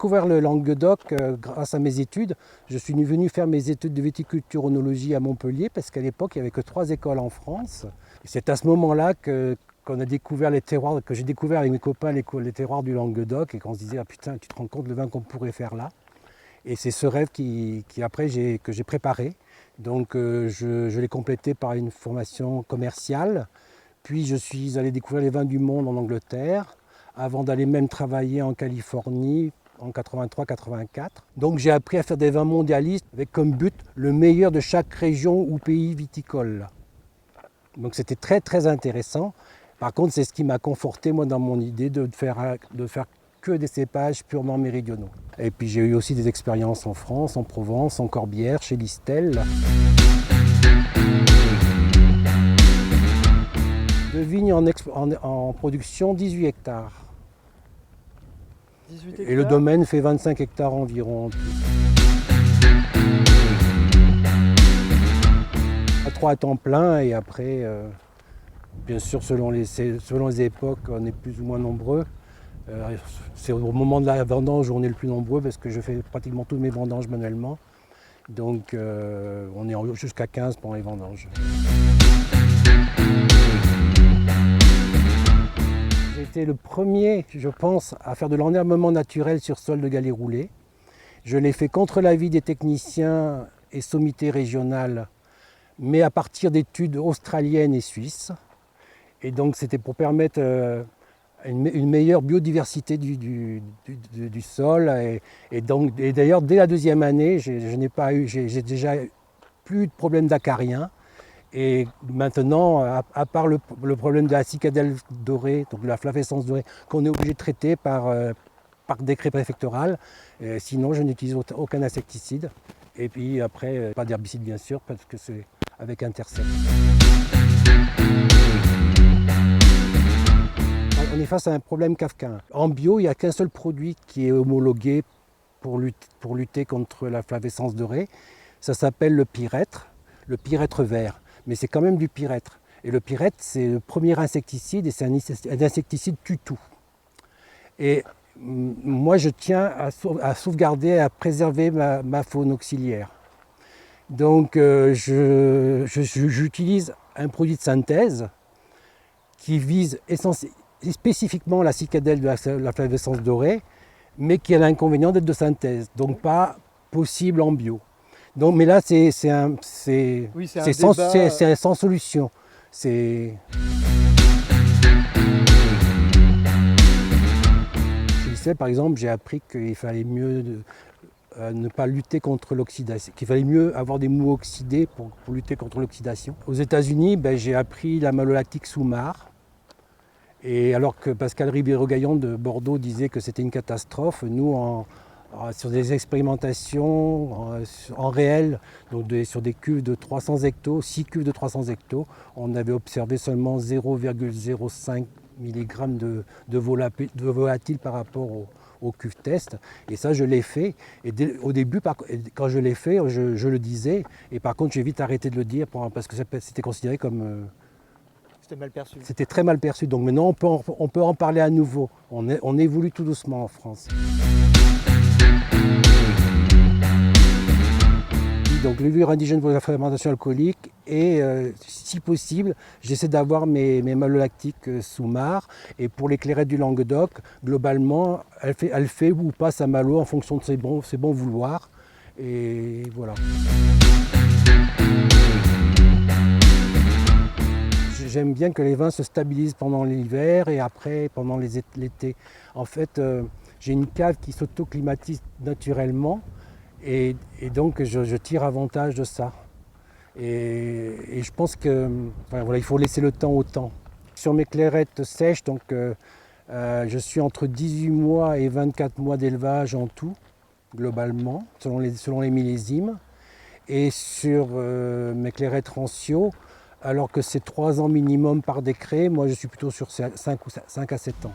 découvert le Languedoc grâce à mes études. Je suis venu faire mes études de viticulture-œnologie à Montpellier parce qu'à l'époque, il n'y avait que 3 écoles en France. Et c'est à ce moment-là qu'on a découvert les terroirs, que j'ai découvert avec mes copains les terroirs du Languedoc et qu'on se disait ah putain, tu te rends compte le vin qu'on pourrait faire là. Et c'est ce rêve que j'ai préparé. Donc je l'ai complété par une formation commerciale. Puis je suis allé découvrir les vins du monde en Angleterre, avant d'aller même travailler en Californie en 83-84. Donc j'ai appris à faire des vins mondialistes avec comme but le meilleur de chaque région ou pays viticole. Donc c'était très très intéressant. Par contre, c'est ce qui m'a conforté moi dans mon idée de faire que des cépages purement méridionaux. Et puis j'ai eu aussi des expériences en France, en Provence, en Corbière, chez Listel. De vignes en production, 18 hectares. 18 hectares. Et le domaine fait 25 hectares environ. À 3 à temps plein et après, bien sûr selon les époques, on est plus ou moins nombreux. C'est au moment de la vendange où on est le plus nombreux parce que je fais pratiquement toutes mes vendanges manuellement. Donc on est jusqu'à 15 pendant les vendanges. J'ai été le premier, je pense, à faire de l'enherbement naturel sur sol de galets roulés. Je l'ai fait contre l'avis des techniciens et sommités régionales, mais à partir d'études australiennes et suisses. Et donc c'était pour permettre une meilleure biodiversité du sol. Et d'ailleurs, dès la 2e année, j'ai déjà plus de problème d'acariens. Et maintenant, à part le problème de la cicadelle dorée, donc de la flavescence dorée, qu'on est obligé de traiter par décret préfectoral, sinon je n'utilise aucun insecticide. Et puis après, pas d'herbicide bien sûr, parce que c'est avec Intercept. On est face à un problème kafkaïen. En bio, il n'y a qu'un seul produit qui est homologué pour lutter contre la flavescence dorée. Ça s'appelle le pyrètre vert. Mais c'est quand même du pyrètre. Et le pyrètre, c'est le premier insecticide et c'est un insecticide tue-tout. Et moi, je tiens à sauvegarder, à préserver ma faune auxiliaire. Donc, j'utilise un produit de synthèse qui vise spécifiquement la cicadelle de la flavescence dorée, mais qui a l'inconvénient d'être de synthèse, donc pas possible en bio. Donc, mais là, c'est sans solution. Chez Listel, par exemple, j'ai appris qu'il fallait mieux ne pas lutter contre l'oxydation, qu'il fallait mieux avoir des moûts oxydés pour lutter contre l'oxydation. Aux États-Unis, j'ai appris la malolactique Soumar. Et alors que Pascal Ribeiro-Gaillon de Bordeaux disait que c'était une catastrophe, nous, sur des expérimentations en réel, donc sur des cuves de 300 hectos, 6 cuves de 300 hectos, on avait observé seulement 0,05 mg de volatile par rapport aux cuves test. Et ça, je l'ai fait. Et au début, quand je l'ai fait, je le disais. Et par contre, j'ai vite arrêté de le dire parce que c'était considéré comme... C'était mal perçu. C'était très mal perçu. Donc maintenant, on peut en parler à nouveau. On évolue tout doucement en France. Donc levure indigène pour la fermentation alcoolique et si possible, j'essaie d'avoir mes malolactiques Soumar et pour les clairettes du Languedoc, globalement, elle fait ou pas sa malo en fonction de ses bons vouloirs et voilà. J'aime bien que les vins se stabilisent pendant l'hiver et après pendant l'été. En fait, j'ai une cave qui s'auto-climatise naturellement. Et donc je tire avantage de ça. Et je pense il faut laisser le temps au temps. Sur mes clairettes sèches, donc, je suis entre 18 mois et 24 mois d'élevage en tout, globalement, selon les millésimes. Et sur mes clairettes rancio, alors que c'est 3 ans minimum par décret, moi je suis plutôt sur 5 à 7 ans.